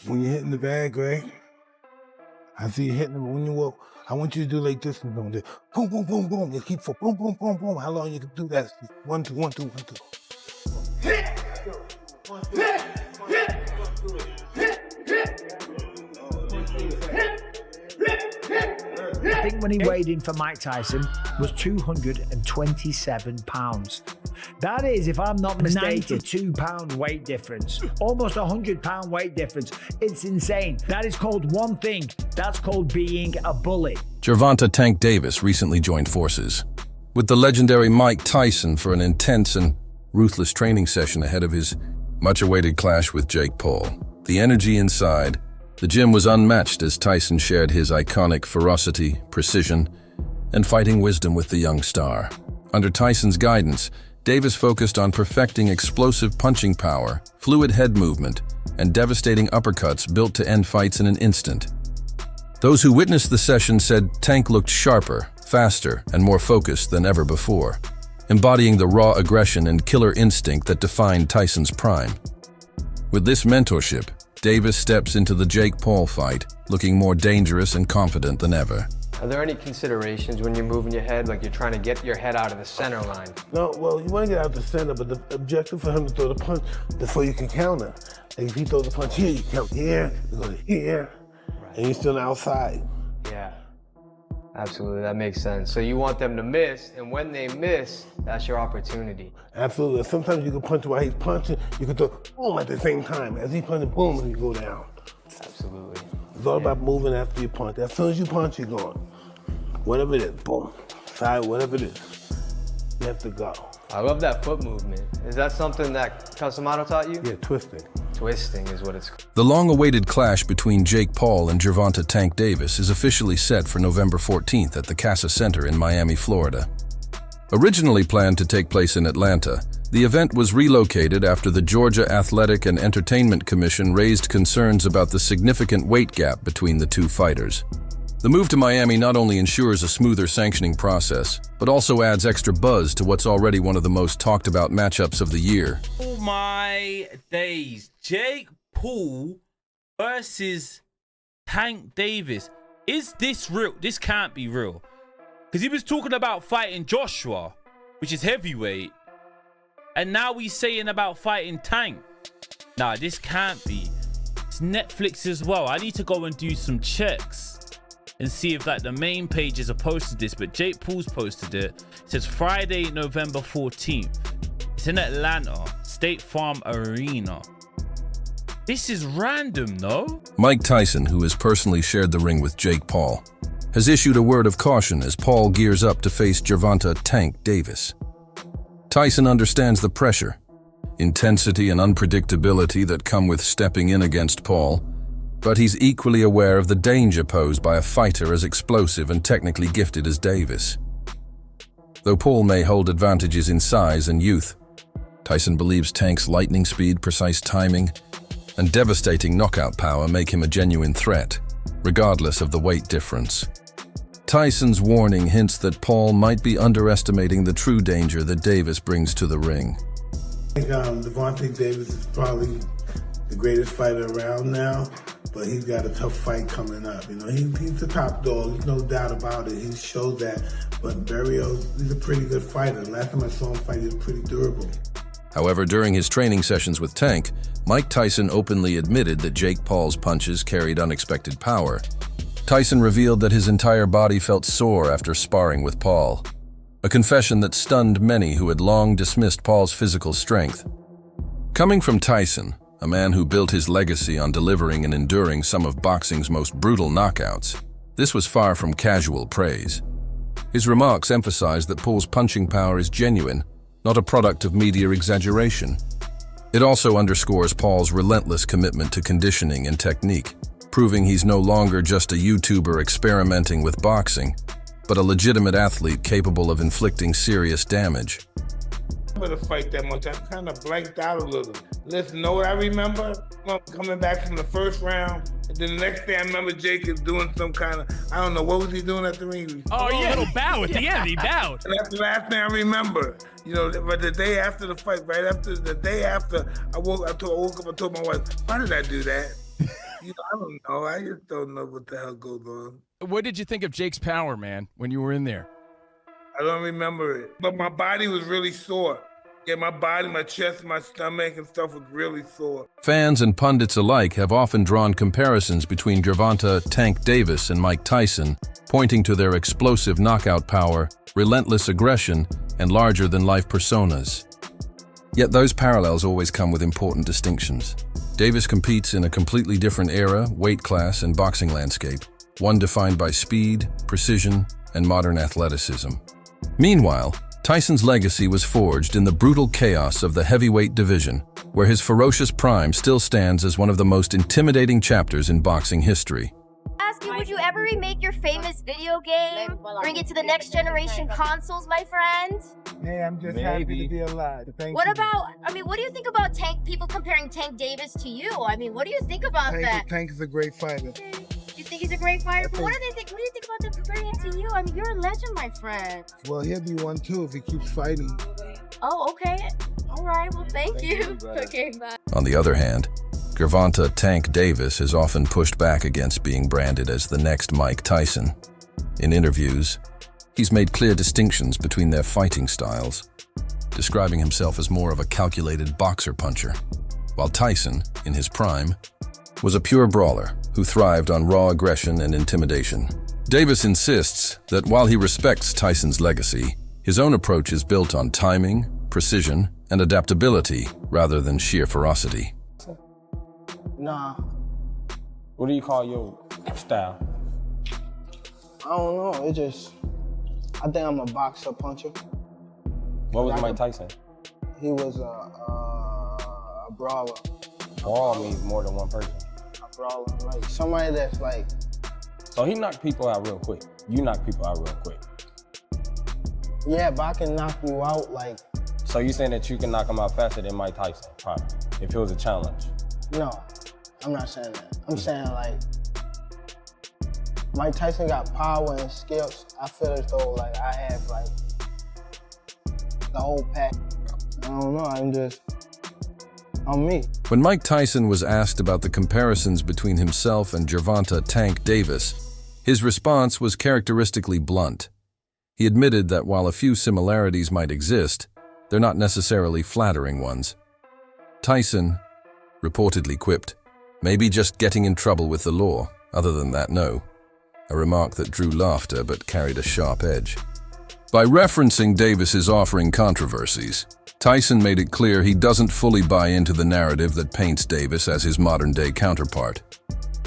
When you're hitting the bag, right? I see you hitting them. When you walk, I want you to do like this and boom, boom, boom, boom, boom. You keep for boom, boom, boom, boom. How long you can do that? 1, 2, 1, 2, 1, 2. I think when he weighed in for Mike Tyson was 227 pounds. That is, if I'm not mistaken, 92 pound weight difference. Almost 100 pound weight difference. It's insane. That is called one thing. That's called being a bully. Gervonta "Tank" Davis recently joined forces with the legendary Mike Tyson for an intense and ruthless training session ahead of his much-awaited clash with Jake Paul. The energy inside the gym was unmatched as Tyson shared his iconic ferocity, precision, and fighting wisdom with the young star. Under Tyson's guidance, Davis focused on perfecting explosive punching power, fluid head movement, and devastating uppercuts built to end fights in an instant. Those who witnessed the session said Tank looked sharper, faster, and more focused than ever before, embodying the raw aggression and killer instinct that defined Tyson's prime. With this mentorship, Davis steps into the Jake Paul fight, looking more dangerous and confident than ever. Are there any considerations when you're moving your head, like you're trying to get your head out of the center line? No, well, you want to get out the center, but the objective for him to throw the punch before you can counter. Like if he throws the punch here, you count here, you go to here, and you're still outside. Yeah, absolutely, that makes sense. So you want them to miss, and when they miss, that's your opportunity. Absolutely. Sometimes you can punch while he's punching, you can throw boom at the same time. As he punches, boom, and you go down. Absolutely. It's all about moving after you punch. As soon as you punch, you're going. Whatever it is, boom, side, whatever it is, you have to go. I love that foot movement. Is that something that Casamado taught you? Yeah, twisting. Twisting is what it's called. The long-awaited clash between Jake Paul and Gervonta "Tank" Davis is officially set for November 14th at the Casa Center in Miami, Florida. Originally planned to take place in Atlanta, the event was relocated after the Georgia Athletic and Entertainment Commission raised concerns about the significant weight gap between the two fighters. The move to Miami not only ensures a smoother sanctioning process, but also adds extra buzz to what's already one of the most talked about matchups of the year. Oh my days. Jake Paul versus Tank Davis. Is this real? This can't be real. Because he was talking about fighting Joshua, which is heavyweight. And now he's saying about fighting Tank. Nah, this can't be. It's Netflix as well. I need to go and do some checks and see if like the main pages have posted this, but Jake Paul's posted it. It says Friday, November 14th. It's in Atlanta, State Farm Arena. This is random, no? Mike Tyson, who has personally shared the ring with Jake Paul, has issued a word of caution as Paul gears up to face Gervonta "Tank" Davis. Tyson understands the pressure, intensity, and unpredictability that come with stepping in against Paul, but he's equally aware of the danger posed by a fighter as explosive and technically gifted as Davis. Though Paul may hold advantages in size and youth, Tyson believes Tank's lightning speed, precise timing, and devastating knockout power make him a genuine threat, regardless of the weight difference. Tyson's warning hints that Paul might be underestimating the true danger that Davis brings to the ring. I think Gervonta Davis is probably the greatest fighter around now, but he's got a tough fight coming up. You know, he's the top dog, there's no doubt about it. He showed that, but Berrios, he's a pretty good fighter. Last time I saw him fight, he was pretty durable. However, during his training sessions with Tank, Mike Tyson openly admitted that Jake Paul's punches carried unexpected power. Tyson revealed that his entire body felt sore after sparring with Paul, a confession that stunned many who had long dismissed Paul's physical strength. Coming from Tyson, a man who built his legacy on delivering and enduring some of boxing's most brutal knockouts, this was far from casual praise. His remarks emphasized that Paul's punching power is genuine, not a product of media exaggeration. It also underscores Paul's relentless commitment to conditioning and technique, proving he's no longer just a YouTuber experimenting with boxing, but a legitimate athlete capable of inflicting serious damage. I remember the fight that much. I kind of blanked out a little. Listen, know what I remember? Coming back from the first round, and then the next day I remember Jake is doing some kind of, I don't know, what was he doing at the ring? Oh yeah, a little bow at the end, he bowed. And that's the last thing I remember. You know, but the day after the fight, right after, the day after, I woke up, I told my wife, why did I do that? I don't know. I just don't know what the hell goes on. What did you think of Jake's power, man, when you were in there? I don't remember it. But my body was really sore. Yeah, my body, my chest, my stomach and stuff was really sore. Fans and pundits alike have often drawn comparisons between Gervonta "Tank" Davis and Mike Tyson, pointing to their explosive knockout power, relentless aggression, and larger-than-life personas. Yet those parallels always come with important distinctions. Davis competes in a completely different era, weight class, and boxing landscape, one defined by speed, precision, and modern athleticism. Meanwhile, Tyson's legacy was forged in the brutal chaos of the heavyweight division, where his ferocious prime still stands as one of the most intimidating chapters in boxing history. Ask you, would you ever remake your famous video game? Bring it to the next generation consoles, my friend? Hey, I'm just happy to be alive. Thank What you. about, what do you think about people comparing Tank Davis to you? What do you think about that? Tank is a great fighter. You think he's a great fighter? But what do you think about them comparing him to you? You're a legend, my friend. Well, he'll be one too if he keeps fighting. Oh, okay. All right, well, thank you. Okay, bye. On the other hand, Gervonta "Tank" Davis has often pushed back against being branded as the next Mike Tyson. In interviews, he's made clear distinctions between their fighting styles, describing himself as more of a calculated boxer-puncher, while Tyson, in his prime, was a pure brawler who thrived on raw aggression and intimidation. Davis insists that while he respects Tyson's legacy, his own approach is built on timing, precision, and adaptability rather than sheer ferocity. Nah, What do you call your style? I don't know. I think I'm a boxer puncher. What was Mike Tyson? He was a brawler. Brawl means more than one person. A brawler, like somebody that's like. So he knocked people out real quick. You knock people out real quick. Yeah, but I can knock you out like. So you saying that you can knock him out faster than Mike Tyson, probably, if it was a challenge? No, I'm not saying that. I'm saying like. Mike Tyson got power and skills. I feel as though like I have like the whole pack. I don't know, I'm me. When Mike Tyson was asked about the comparisons between himself and Gervonta "Tank" Davis, his response was characteristically blunt. He admitted that while a few similarities might exist, they're not necessarily flattering ones. Tyson reportedly quipped, "Maybe just getting in trouble with the law. Other than that, no." A remark that drew laughter but carried a sharp edge. By referencing Davis's offering controversies, Tyson made it clear he doesn't fully buy into the narrative that paints Davis as his modern-day counterpart.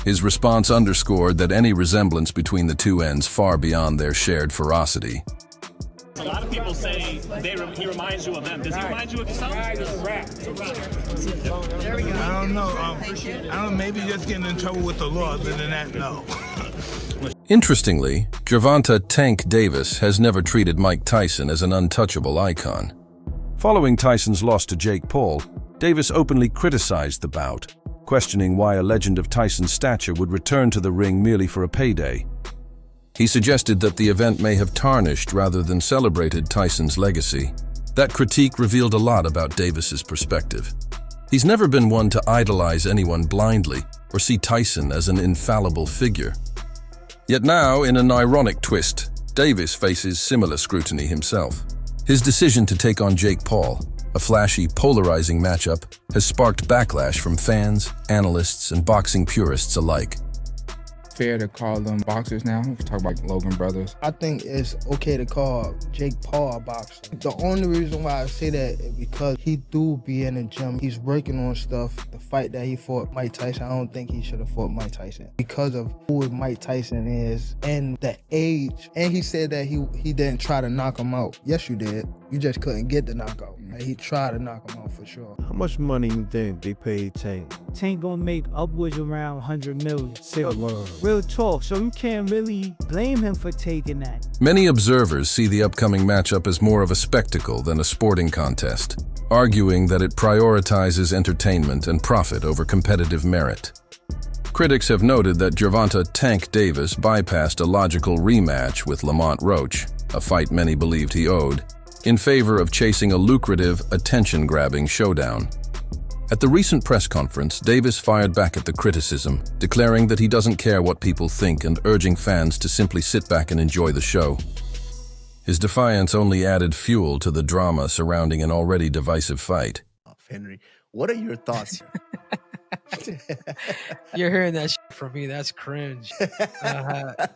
His response underscored that any resemblance between the two ends far beyond their shared ferocity. A lot of people say he reminds you of them. Does he remind you of yourself? I don't know. Maybe just getting in trouble with the law. Other than that, no. Interestingly, Gervonta "Tank" Davis has never treated Mike Tyson as an untouchable icon. Following Tyson's loss to Jake Paul, Davis openly criticized the bout, questioning why a legend of Tyson's stature would return to the ring merely for a payday. He suggested that the event may have tarnished rather than celebrated Tyson's legacy. That critique revealed a lot about Davis's perspective. He's never been one to idolize anyone blindly or see Tyson as an infallible figure. Yet now, in an ironic twist, Davis faces similar scrutiny himself. His decision to take on Jake Paul, a flashy, polarizing matchup, has sparked backlash from fans, analysts, and boxing purists alike. Fair to call them boxers now? We talk about Logan Brothers. I think it's okay to call Jake Paul a boxer. The only reason why I say that is because he do be in the gym. He's working on stuff. The fight that he fought Mike Tyson, I don't think he should have fought Mike Tyson because of who Mike Tyson is and the age. And he said that he didn't try to knock him out. Yes, you did. You just couldn't get the knockout. And he tried to knock him out for sure. How much money you think they paid Tank? Tank gonna make upwards around 100 million. Real talk, so you can't really blame him for taking that. Many observers see the upcoming matchup as more of a spectacle than a sporting contest, arguing that it prioritizes entertainment and profit over competitive merit. Critics have noted that Gervonta "Tank" Davis bypassed a logical rematch with Lamont Roach, a fight many believed he owed, in favor of chasing a lucrative, attention-grabbing showdown. At the recent press conference, Davis fired back at the criticism, declaring that he doesn't care what people think and urging fans to simply sit back and enjoy the show. His defiance only added fuel to the drama surrounding an already divisive fight. Henry, what are your thoughts? You're hearing that shit from me. That's cringe.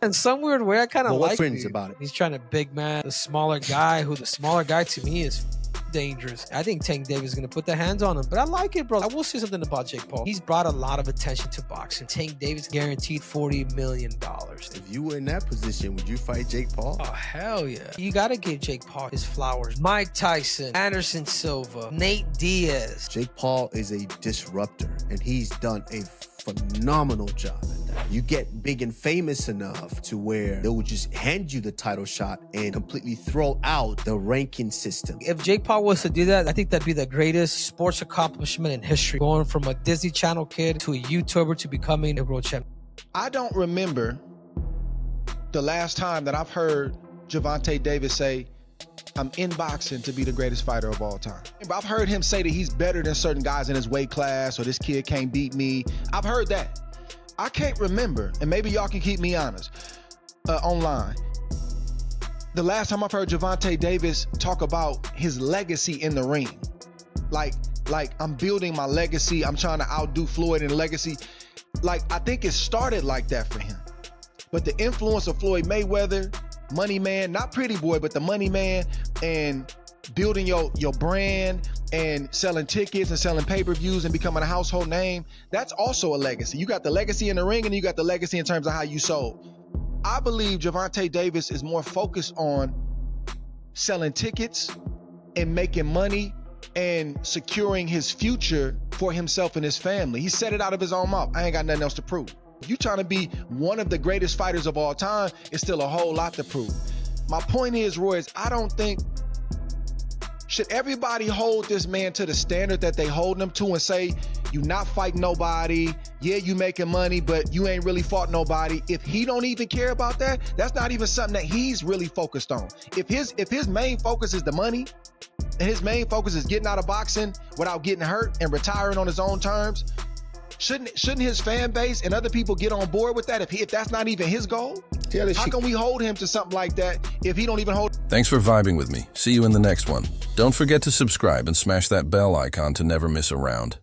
In some weird way, I kind of like cringe it. about it? He's trying to big man the smaller guy, who the smaller guy to me is dangerous. I think Tank Davis is going to put the hands on him, but I like it, bro. I will say something about Jake Paul. He's brought a lot of attention to boxing. Tank Davis guaranteed $40 million. If you were in that position, would you fight Jake Paul? Oh, hell yeah. You got to give Jake Paul his flowers. Mike Tyson, Anderson Silva, Nate Diaz. Jake Paul is a disruptor, and he's done a phenomenal job at that. You get big and famous enough to where they will just hand you the title shot and completely throw out the ranking system. If Jake Paul was to do that, I think that'd be the greatest sports accomplishment in history. Going from a Disney Channel kid to a YouTuber to becoming a world champion. I don't remember the last time that I've heard Gervonta Davis say, I'm in boxing to be the greatest fighter of all time. I've heard him say that he's better than certain guys in his weight class, or this kid can't beat me. I've heard that. I can't remember, and maybe y'all can keep me honest online. The last time I've heard Gervonta Davis talk about his legacy in the ring. Like I'm building my legacy. I'm trying to outdo Floyd in legacy. Like, I think it started like that for him. But the influence of Floyd Mayweather, Money Man, not Pretty Boy, but the Money Man, and building your brand and selling tickets and selling pay-per-views and becoming a household name, that's also a legacy. You got the legacy in the ring and you got the legacy in terms of how you sold. I believe Gervonta Davis is more focused on selling tickets and making money and securing his future for himself and his family. He said it out of his own mouth. I ain't got nothing else to prove. If you're trying to be one of the greatest fighters of all time, it's still a whole lot to prove. My point is, Roy, I don't think, should everybody hold this man to the standard that they hold him to and say, you not fighting nobody, yeah, you making money, but you ain't really fought nobody. If he don't even care about that, that's not even something that he's really focused on. If his main focus is the money, and his main focus is getting out of boxing without getting hurt and retiring on his own terms, shouldn't his fan base and other people get on board with that if that's not even his goal? How can we hold him to something like that if he don't even hold? Thanks for vibing with me. See you in the next one. Don't forget to subscribe and smash that bell icon to never miss a round.